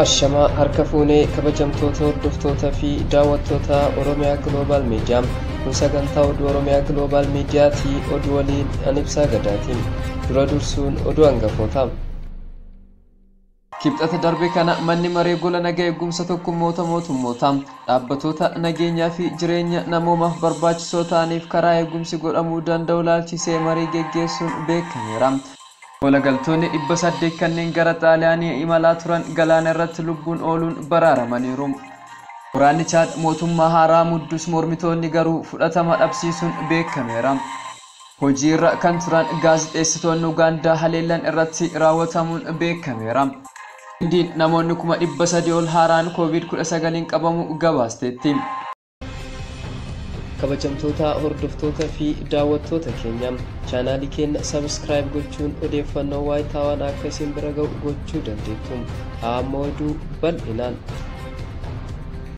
Ashamaa harka fuunee kabajamtoota hordoftoota fi daawwattoota Oromiyaa Global Media kun sagantaa oduu Oromiyaa Global Mediaati. Oduu waliin Anibsaa Gadaatiin dura dursuun oduu hangafoota. Kibxata darbe kana manni maree gola nagaa eegumsa tokkummoota mootummootaa dhaabbattoota nageenyaa fi jireenya namoomaaf barbaachisoo ta'aniif karaa eegumsi godhamuu danda'u laalchisee marii geggeessuun beekameera. Walagaltoonni 800 kanneen gara Xaaliyaanii imalaa turan galaana irratti lubbuun ooluun baraaramaniiru. Waraanni Chaad mootummaa haaraa muddus mormitoonni garuu fudhatama dhabsiisuun beekameera. Hojiirra kan turan gaazexeessitoonni Ugaandaa haleellaan irratti raawwatamuun beekameera. Indiin namoonni 300 ol haaraan COVID-19 qabamu gabaasteetti. Kabajamtoota hordoftoota fi daawwattoota keenya chaanaalii keenya subscribe gochuun odeeffannoo waayitaawwan akka isin bira ga'u gochuu dandeettu. Amma oduu bal'inaan.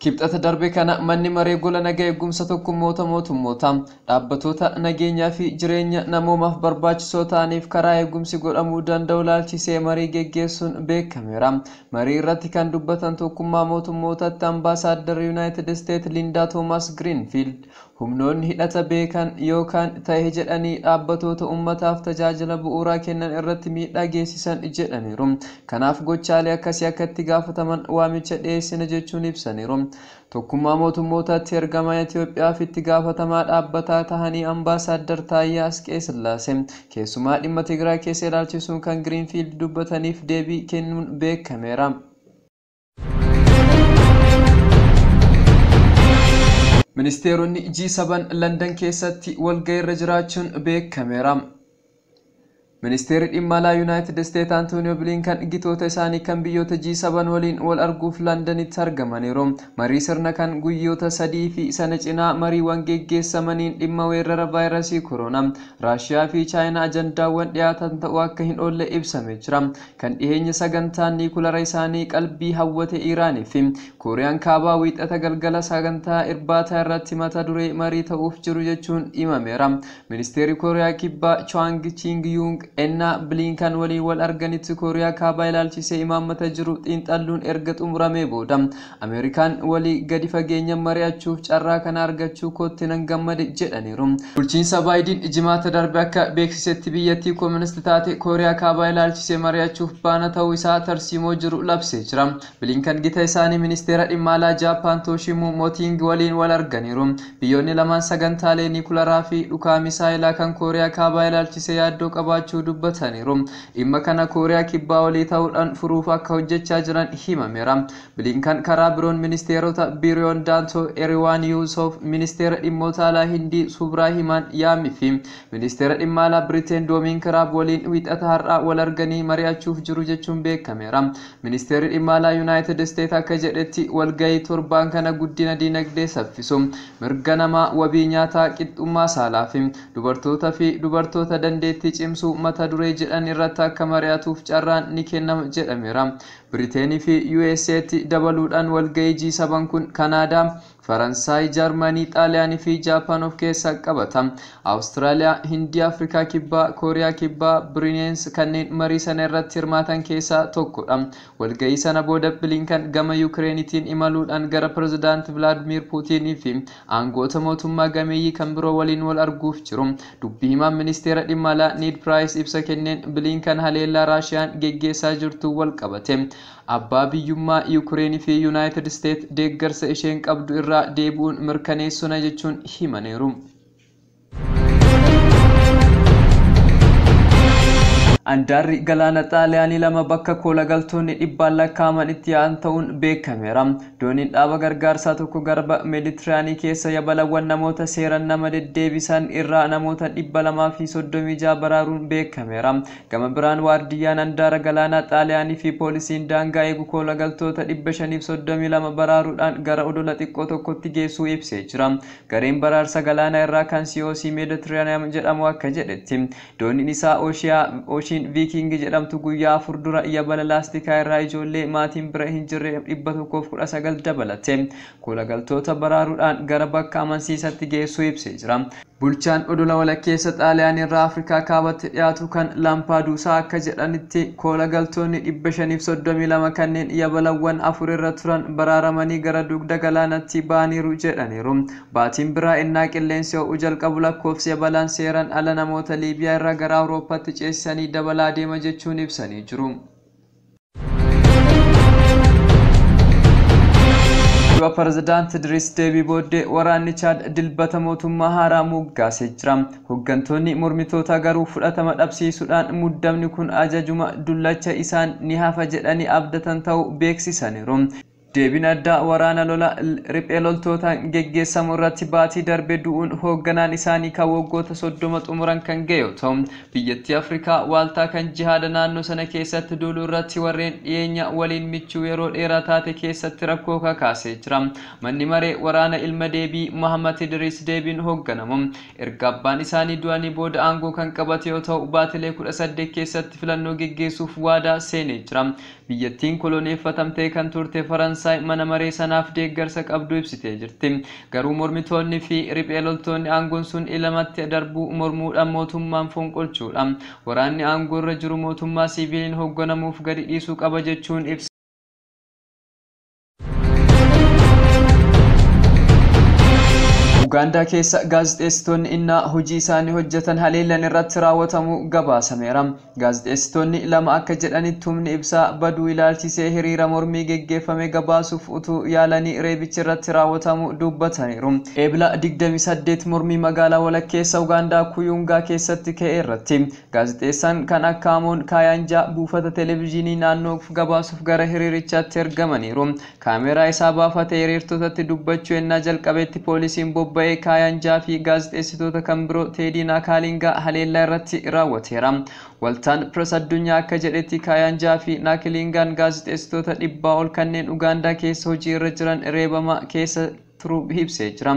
Kibxata darbe kana manni maree gola nagaa eegumsa tokkummoota mootummootaa dhaabbattoota nageenyaa fi jireenya namoomaaf barbaachisoo ta'aniif karaa eegumsi godhamuu danda'u laalchisee marii geggeessuun beekameera. Marii irratti kan dubbatan tokkummaa mootummootaatti ambaasaaddar United States Linda Thomas Greenfield humnoonni hidhata beekan yookaan ta'e jedhanii dhaabbattoota ummataaf tajaajila bu'uuraa kennan irratti miidhaa geessisan jedhaniiru. Kanaaf gochaalee akkasii akka itti gaafataman waamicha dhiyeessina jechuun ibsaniiru. Tokkummaa mootummootaatti ergamaa Itoophiyaaf itti gaafatamaa dhaabbataa tahanii ambaasaaddar Taayyaa Asqeesillaasee keessumaa dhimma Tigraay keessa ilaalchisuun kan Greenfield dubbataniif deebii kennuun beekameera. Ministeeronni G7 London keessatti walgahii irra jiraachuun beekameera. Ministeerri dhimma alaa United States Antonio Blinken gitoota isaanii kan biyyoota G7 waliin wal arguuf Londonitti argamaniiru. Marii sirna kan guyyoota 3 fi sana cinaa mariiwwan geggeessamaniin dhimma weerara vaayirasii koronaa Raashiyaa fi Chaayinaa ajandaawwan dhiyaatan ta'uu akka hin oolle ibsamee jira. Kan dhiyeenya sagantaan niikulara isaanii qalbii hawwate Iraanii fi Kooriyaan kaabaa wiixata galgala sagantaa irbaataa irratti mata duree marii ta'uuf jiru jechuun himameera. Ministeerri Kooriyaa kibbaa Chwang Ching-yung enna Blinken waliin wal arganitti Kooriyaa kaabaa ilaalchisee imaammata jiru xiinxalluun erga xumuramee booda Ameerikaan walii gadi fageenya mari'achuuf carraa kana argachuu kootti nan gammade jedhaniiru. Bulchiinsa Baayiden jimaata darbe akka beeksisetti biyyattii kooministii taate Kooriyaa kaabaa ilaalchisee mari'achuuf baana ta'uu isaa tarsiimoo jiru labsee jira. Blinken gita isaanii ministeera dhimma alaa Jaapaan Toshimu Moting waliin wal arganiiru. Biyyoonni lamaan sagantaalee niikularaa fi dhukaa misaayilaa kan Kooriyaa kaabaa ilaalchisee yaaddoo qabaachuu dubbataniiru. Dhimma kana Kooriyaa kibbaa walii ta'uudhaan furuuf akka hojjechaa jiran himameera. Blinken karaa biroon ministeerota Biriyoon Daantoo Eriwaan Yuusoof, ministeera dhimmoota alaa Hindii Subraahimaan Yaamii fi ministeera dhimma alaa Biriteen Doomink Raab waliin wiixata har'aa wal arganii mari'achuuf jiru jechuun beekameera. Ministeerri dhimma alaa United States akka jedhetti walgahii torbaan kana guddina dinagdee saffisu, mirga namaa, wabii nyaataa, qixxummaa saalaa fi dubartoota dandeettii cimsuu mata duree jedhan irratti akka mari'atuuf carraan ni kennama jedhameera. Biriteen fi USA'tti dabaluudhaan walgahii G7 kun Kanaadaa, Faransaay, Jarmanii, Xaaliyaanii fi Jaapaan of keessaa qabata. Awustiraaliyaa, Hindii, Afrikaa kibbaa, Kooriyaa kibbaa, Birineens kanneen marii sana irratti hirmaatan keessaa tokkodha. Walgahii sana booda Blinken gama Yukireenitiin imaluudhaan gara pirezidaantii Vladimir Puutinii fi aangoota mootummaa gameeyyii kan biroo waliin wal arguuf jiru. Dubbii himaan ministeera dhimma alaa Ned Price ibsa kenneen Blinken haleellaa Raashiyaan geggeessaa jirtu wal qabate. Abbaa biyyummaa Yuukireenii fi United States deeggarsa isheen qabdu irraa deebi'uun mirkaneessuna jechuun himaniiru. Andaarri galaana Xaaliyaanii lama bakka koolagaltoonni dhibbaan lakkaa'aman itti yaa'an ta'uun beekameera. Dooniin dhaaba gargaarsaa tokko garba Meeditiraanii keessa yabalawwan namoota seeran nama deddeebisan irraa namoota 236 baraaruun beekameera. Gama biraan waardiyyaan andaara galaanaa Xaaliyaanii fi poolisiin daangaa eegu koolagaltoota 532 baraaruudhaan gara odola xiqqoo tokkotti geessuu ibsee jira. Gareen baraarsa galaanaa irraa kan COC Meeditiraaniyaa jedhamu akka jedhetti dooniin isaa Ooshiin ishiin Viking jedhamtu guyyaa 4 dura yabala laastikaa irraa ijoollee maatiin bira hin jirre 119 dabalate kolagaltoota baraaruudhaan gara bakka amansiisatti geessuu ibsee jira. Bulchaan odola walakkeessa Xaaliyaan irraa Afrikaa kaabatti dhiyaatu kan Lampeduusaa akka jedhanitti kolagaltoonni 532 kanneen yabalawwan 4 irra turan baraaramanii gara dugda galaanatti ba'aniiru jedhaniiru. Baatiin biraa innaa qilleensi ho'u jalqabu lakkoofsi yabalaan seeraan ala namoota Liibiyaa irraa gara Awurooppaatti ceesisanii dabalaa deema jechuun ibsanii jiru. Pirezidaanti Idriis Deebii booddee waraanni Chaad dilbata mootummaa haaraa moggaasee jira. Hooggantoonni mormitoota garuu fudhatama dhabsiisuudhaan muddamni kun ajajuma dullacha isaan ni hafa jedhanii abdatan ta'uu beeksisaniiru. Deebiin addaa waraana lola riphee loltootaan geggeessamu irratti baatii darbe du'uun hoogganaan isaanii kan waggoota 30 xumuran kan ga'e yoo ta'u, biyyattii Afrikaa waaltaa kan jihaada naannoo sana keessatti duuluu irratti warreen dhiyeenya waliin michuu yeroo dheeraa taate keessatti rakkoo kakaasee jira. Manni maree waraana ilma Deebii Mohammad Idriis Deebiin hoogganamu erga abbaan isaanii du'anii booda aangoo kan qabate yoo ta'u, baatilee 18 keessatti filannoo geggeessuuf waadaa seenee jira. Biyyattiin koloneeffatamtee kan turte Faransaay mana maree sanaaf deeggarsa qabdu ibsitee jirti. Garuu mormitoonni fi riphee loltoonni aangoon sun ilamatti darbuu mormuudhaan mootummaan fonqolchuudha. Waraanni aangoo irra jiru mootummaa siviiliin hoogganamuuf gadi dhiisuu qaba jechuun ibsa. Uganda keessa gaazexeessitoonni innaa hojii isaanii hojjetan haleellan irratti raawwatamu gabaasameera. Gaazexeessitoonni lama akka jedhanitti humni ibsaa baduu ilaalchisee hiriira mormii geggeeffame gabaasuuf utuu yaalanii reebichi irratti raawwatamu dubbataniiru. Eebila 28 mormii magaalaa walakkeessa Ugaandaa Kuyungaa keessatti ka'e irratti gaazexeessaan kan akka Amoon Kaayanjaa buufata televezyiinii naannoof gabaasuuf gara hiriirichaatti ergamaniiru. Kaameeraa isaa baafatee hiriirtotatti dubbachuu ennaa jalqabetti poolisiin bobba'ee Kaayanjaa fi gaazexeessitoota kan biroo Teedii Naakaalingaa haleellaa irratti raawwateera. Waltaan Pirees Addunyaa akka jedhetti Kaayanjaa fi Naakaalingaan gaazexeessitoota 100 ol kanneen Ugaandaa keessa hojii irra jiran reebama keessa turuu ibsee jira.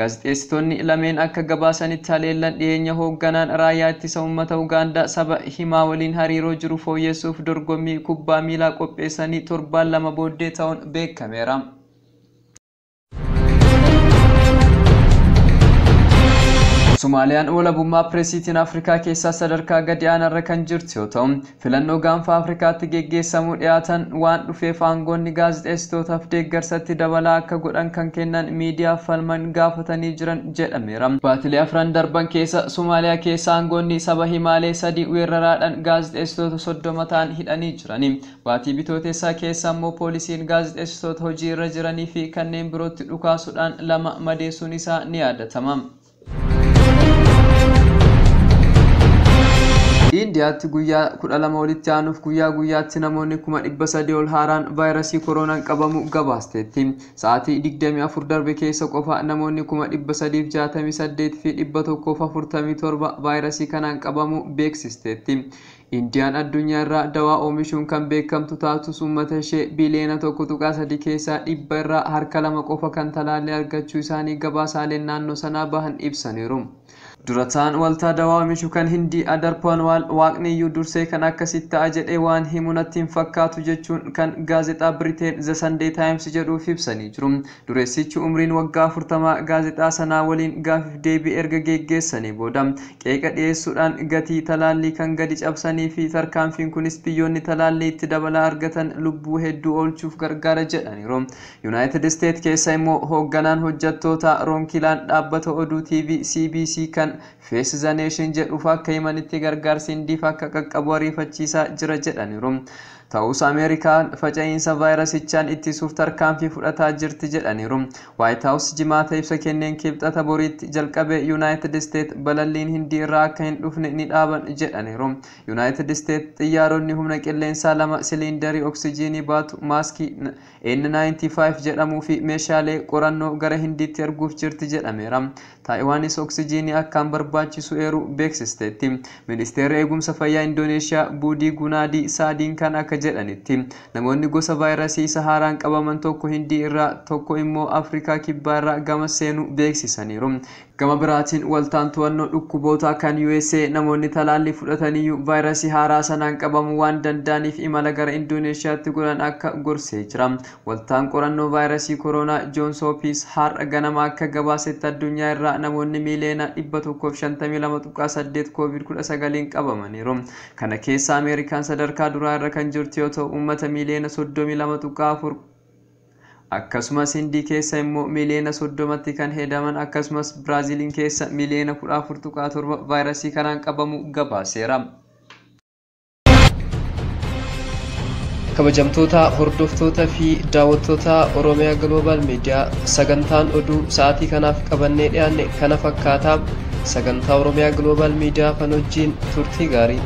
Gaazexeessitoonni lameen akka gabaasanitti haleellaan dhiyeenya hoogganaan raayyaa ittisa uummata Ugaandaa saba himaa waliin hariiroo jiru fooyyessuuf dorgommii kubbaa miilaa qopheessanii torbaan lama booddee ta'uun beekameera. Somaaliyaan walabummaa pireesitiin Afrikaa keessaa sadarkaa gadi aanarra kan jirtu yoo ta'u, filannoo gaanfa Afrikaatti geggeessamuu dhiyaatan waan dhufeef aangoonni gaazexeessitootaaf deeggarsatti dabalaa akka godhan kan kennan miidiyaaf falman gaafatanii jiran jedhameera. Baatilee afran darban keessa Somaaliyaa keessa aangoonni saba himaalee 3 weeraraadhaan gaazexeessitoota 30 ta'an hidhanii jirani. Baatii bitootessaa keessa immoo poolisiin gaazexeessitoota hojii irra jiranii fi kanneen birootti dhukaasuudhaan 2 madeessuun isaa ni yaadatama. Indiyaatti guyyaa 12 walitti aanuuf guyyaatti namoonni 300,000 ol haaraan vaayirasii koronaan qabamu gabaasteetti. Sa'aatii 24 darbe keessa qofa namoonni 368 fi 147 vaayirasii kanaan qabamu beeksisteetti. Indiyaan addunyaa irraa dawaa oomishuun kan beekamtu taatus uummata ishee biliyoona 1.3 keessaa 100 irraa harka 2 qofa kan talaallii argachuu isaanii gabaasaaleen naannoo sanaa bahan ibsaniiru. Durataan waltaa dawaa oomishu kan Hindii Adar Panwal waaqni iyyuu dursee kan akkasitti ta'a jedhee waan himu natti hin fakkaatu jechuun kan gaazexaa Britain The Sunday Times jedhuuf ibsanii jiru. Dureessichi umriin waggaa 40 gaazexaa sanaa waliin gaafiif deebii erga geggeessanii booda qeeqa dhiyeessuudhaan gatii talaallii kan gadi cabsanii fi tarkaanfiin kunis biyyoonni talaallii itti dabalaa argatan lubbuu hedduu oolchuuf gargaara jedhaniiru. United States keessa immoo hoogganaan hojjettoota Roonkilaan dhaabbata oduu TV CBC kan Face the Nation jedhuuf akka himanitti gargaarsi Indiif akka qaqqabu ariifachiisaa jira jedhaniiru. Ta'us Ameerikaan faca'iinsa vaayirasichaan ittisuuf tarkaanfii fudhataa jirti jedhaniiru. White House jimaata ibsa kenneen kibxata boriitti jalqabee United States balalliin Hindii irraa akka hin dhufne ni dhaaban jedhaniiru. United States xiyyaaronni humna qilleensaa 2 siliindarii oksijiinii baatu maaskii N95 jedhamuu fi meeshaalee qorannoo gara Hindiitti erguuf jirti jedhameera. Taayiwaanis oksijiinii akka akkaan barbaachisu eeru beeksisteetti. Ministeerri eegumsa fayyaa Indoneeshiyaa Budi Gunadi Sadiin kan akka jedhanitti namoonni gosa vaayirasii isa haaraan qabaman tokko Hindii irraa tokko immoo Afrikaa kibbaa irraa gama seenuu beeksisaniiru. Gama biraatiin waltaan to'annoo dhukkuboota kan USA namoonni talaallii fudhataniyyuu vaayirasii haaraa sanaan qabamuu waan danda'aniif imala gara Indoneeshiyaatti godhan akka gorsee jira. Waltaan qorannoo vaayirasii koronaa Johns Hopkins har'a ganama akka gabaasetti addunyaa irraa namoonni miliyoona 152.8 COVID-19 qabamaniiru. Kana keessa Ameerikaan sadarkaa duraa irra kan jirtu yoo ta'u uummata miliyoona 32.4 akkasumas Hindii keessa immoo miliyoona 30tti kan hedaman akkasumas Biraaziliin keessa miliyoona 14.7 vaayirasii kanaan qabamu gabaaseera. Kabajamtoota hordoftoota fi daawwattoota Oromiyaa Global Media sagantaan oduu sa'aatii kanaaf qabannee dhiyaanne kana fakkaata. Sagantaa Oromiyaa Global Media fan wajjin turtii gaarii.